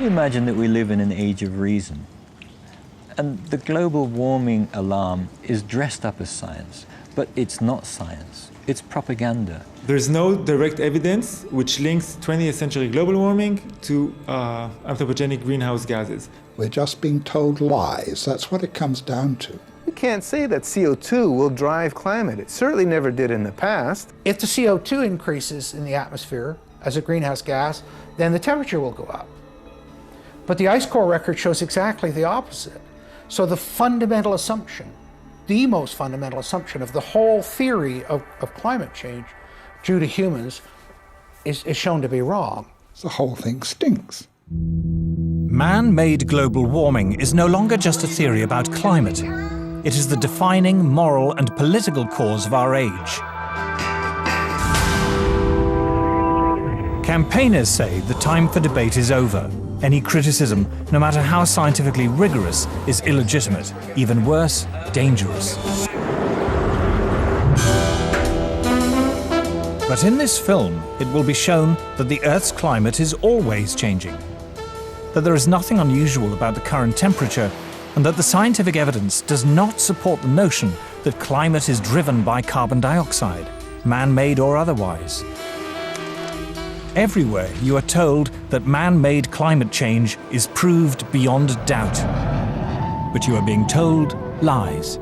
imagine that we live in an age of reason, and the global warming alarm is dressed up as science, but it's not science, it's propaganda. There's no direct evidence which links 20th century global warming to anthropogenic greenhouse gases. We're just being told lies. That's what it comes down to. We can't say that CO2 will drive climate. It certainly never did in the past. If the CO2 increases in the atmosphere as a greenhouse gas, then the temperature will go up. But the ice core record shows exactly the opposite. So the fundamental assumption, the most fundamental assumption of the whole theory of climate change due to humans is shown to be wrong. The whole thing stinks. Man-made global warming is no longer just a theory about climate. It is the defining moral and political cause of our age. Campaigners say the time for debate is over. Any criticism, no matter how scientifically rigorous, is illegitimate, even worse, dangerous. But in this film, it will be shown that the Earth's climate is always changing, that there is nothing unusual about the current temperature, and that the scientific evidence does not support the notion that climate is driven by carbon dioxide, man-made or otherwise. Everywhere you are told that man-made climate change is proved beyond doubt, but you are being told lies.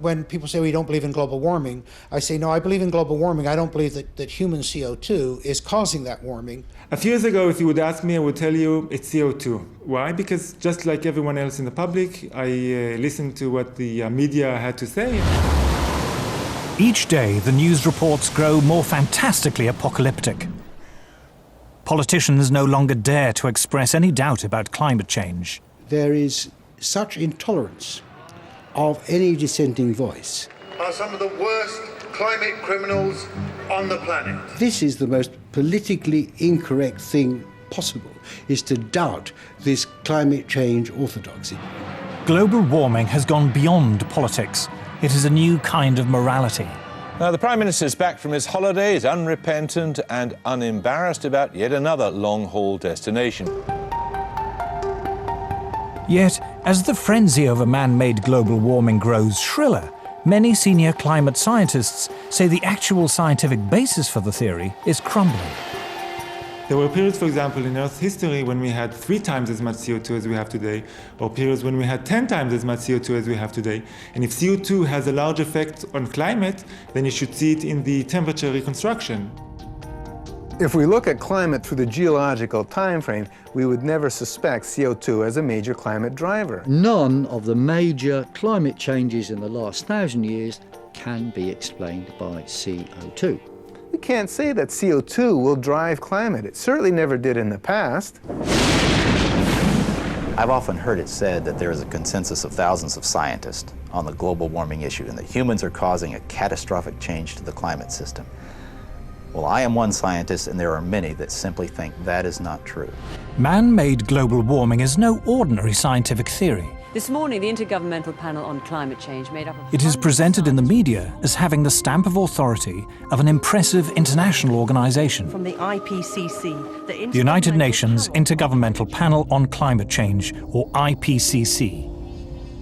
When people say, well, you don't believe in global warming, I say, no, I believe in global warming. I don't believe that human CO2 is causing that warming. A few years ago, if you would ask me, I would tell you it's CO2. Why? Because just like everyone else in the public, I listened to what the media had to say. Each day, the news reports grow more fantastically apocalyptic. Politicians no longer dare to express any doubt about climate change. There is such intolerance of any dissenting voice. Are some of the worst climate criminals on the planet. This is the most politically incorrect thing possible, is to doubt this climate change orthodoxy. Global warming has gone beyond politics. It is a new kind of morality. Now, the Prime Minister's back from his holidays, unrepentant and unembarrassed about yet another long-haul destination. Yet, as the frenzy over man-made global warming grows shriller, many senior climate scientists say the actual scientific basis for the theory is crumbling. There were periods, for example, in Earth's history when we had 3 times as much CO2 as we have today, or periods when we had 10 times as much CO2 as we have today. And if CO2 has a large effect on climate, then you should see it in the temperature reconstruction. If we look at climate through the geological time frame, we would never suspect CO2 as a major climate driver. None of the major climate changes in the last 1,000 years can be explained by CO2. We can't say that CO2 will drive climate. It certainly never did in the past. I've often heard it said that there is a consensus of thousands of scientists on the global warming issue and that humans are causing a catastrophic change to the climate system. Well, I am one scientist, and there are many that simply think that is not true. Man-made global warming is no ordinary scientific theory. This morning, the Intergovernmental Panel on Climate Change made up of... It is presented in the media as having the stamp of authority of an impressive international organization. From the IPCC, the United Nations Intergovernmental Panel on Climate Change, or IPCC.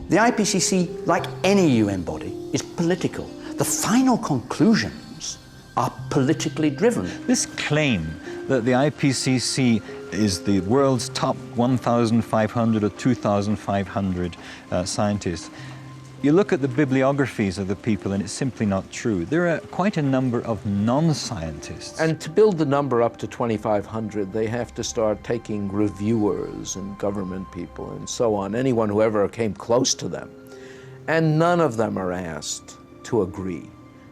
The IPCC, like any UN body, is political. The final conclusions are politically driven. This claim that the IPCC is the world's top 1,500 or 2,500 scientists, you look at the bibliographies of the people and it's simply not true. There are quite a number of non-scientists. And to build the number up to 2,500, they have to start taking reviewers and government people and so on, anyone who ever came close to them. And none of them are asked to agree.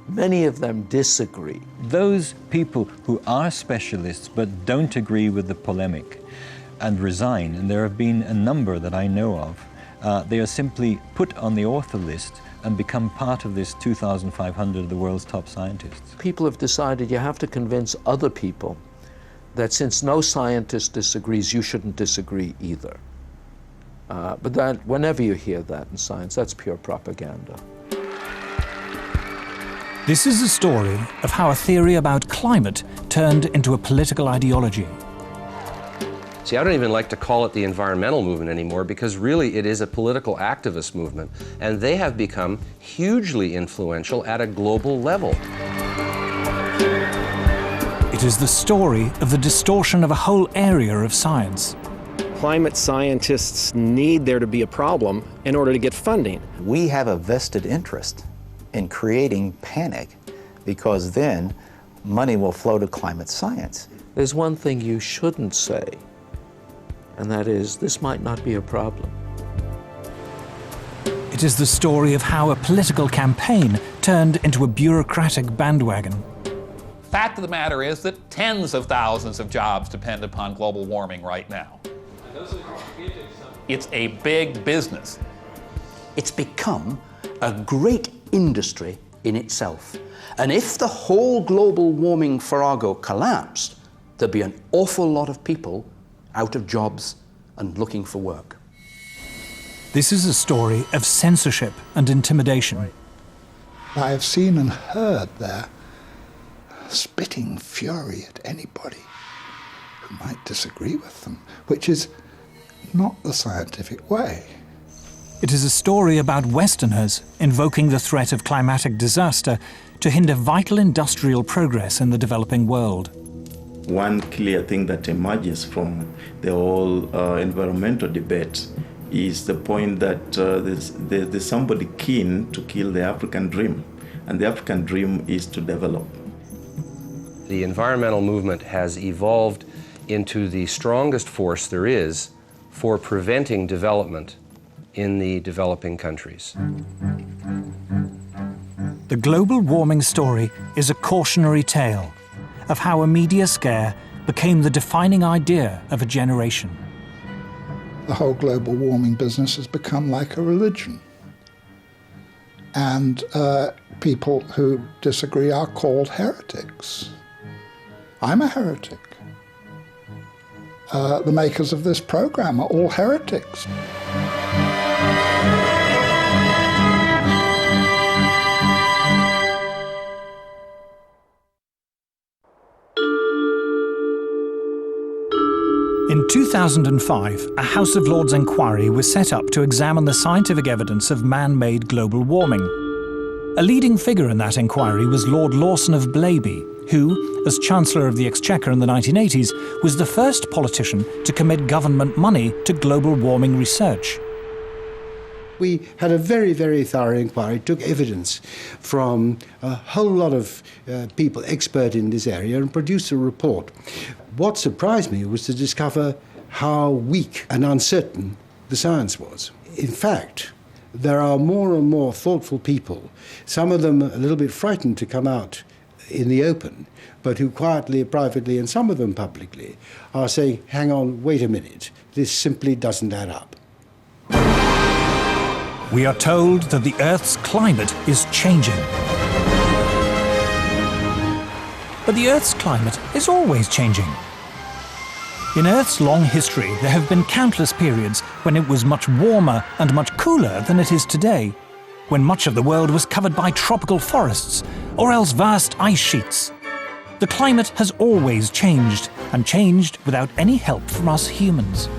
Many of them disagree. Those people who are specialists but don't agree with the polemic and resign, and there have been a number that I know of, they are simply put on the author list and become part of this 2,500 of the world's top scientists. People have decided you have to convince other people that since no scientist disagrees, you shouldn't disagree either. But that, whenever you hear that in science, that's pure propaganda. This is a story of how a theory about climate turned into a political ideology. See, I don't even like to call it the environmental movement anymore, because really it is a political activist movement, and they have become hugely influential at a global level. It is the story of the distortion of a whole area of science. Climate scientists need there to be a problem in order to get funding. We have a vested interest in creating panic, because then money will flow to climate science. There's one thing you shouldn't say, and that is, this might not be a problem. It is the story of how a political campaign turned into a bureaucratic bandwagon. Fact of the matter is that tens of thousands of jobs depend upon global warming right now. It's a big business. It's become a great industry in itself. And if the whole global warming farrago collapsed, there'd be an awful lot of people out of jobs and looking for work. This is a story of censorship and intimidation. I have seen and heard their spitting fury at anybody who might disagree with them, which is not the scientific way. It is a story about Westerners invoking the threat of climatic disaster to hinder vital industrial progress in the developing world. One clear thing that emerges from the whole environmental debate is the point that there's somebody keen to kill the African dream, and the African dream is to develop. The environmental movement has evolved into the strongest force there is for preventing development in the developing countries. The global warming story is a cautionary tale of how a media scare became the defining idea of a generation. The whole global warming business has become like a religion. And people who disagree are called heretics. I'm a heretic. The makers of this program are all heretics. In 2005, a House of Lords inquiry was set up to examine the scientific evidence of man-made global warming. A leading figure in that inquiry was Lord Lawson of Blaby, who, as Chancellor of the Exchequer in the 1980s, was the first politician to commit government money to global warming research. We had a very, very thorough inquiry, took evidence from a whole lot of people expert in this area and produced a report. What surprised me was to discover how weak and uncertain the science was. In fact, there are more and more thoughtful people, some of them a little bit frightened to come out in the open, but who quietly, privately, and some of them publicly, are saying, hang on, wait a minute, this simply doesn't add up. We are told that the Earth's climate is changing. But the Earth's climate is always changing. In Earth's long history, there have been countless periods when it was much warmer and much cooler than it is today, when much of the world was covered by tropical forests or else vast ice sheets. The climate has always changed, and changed without any help from us humans.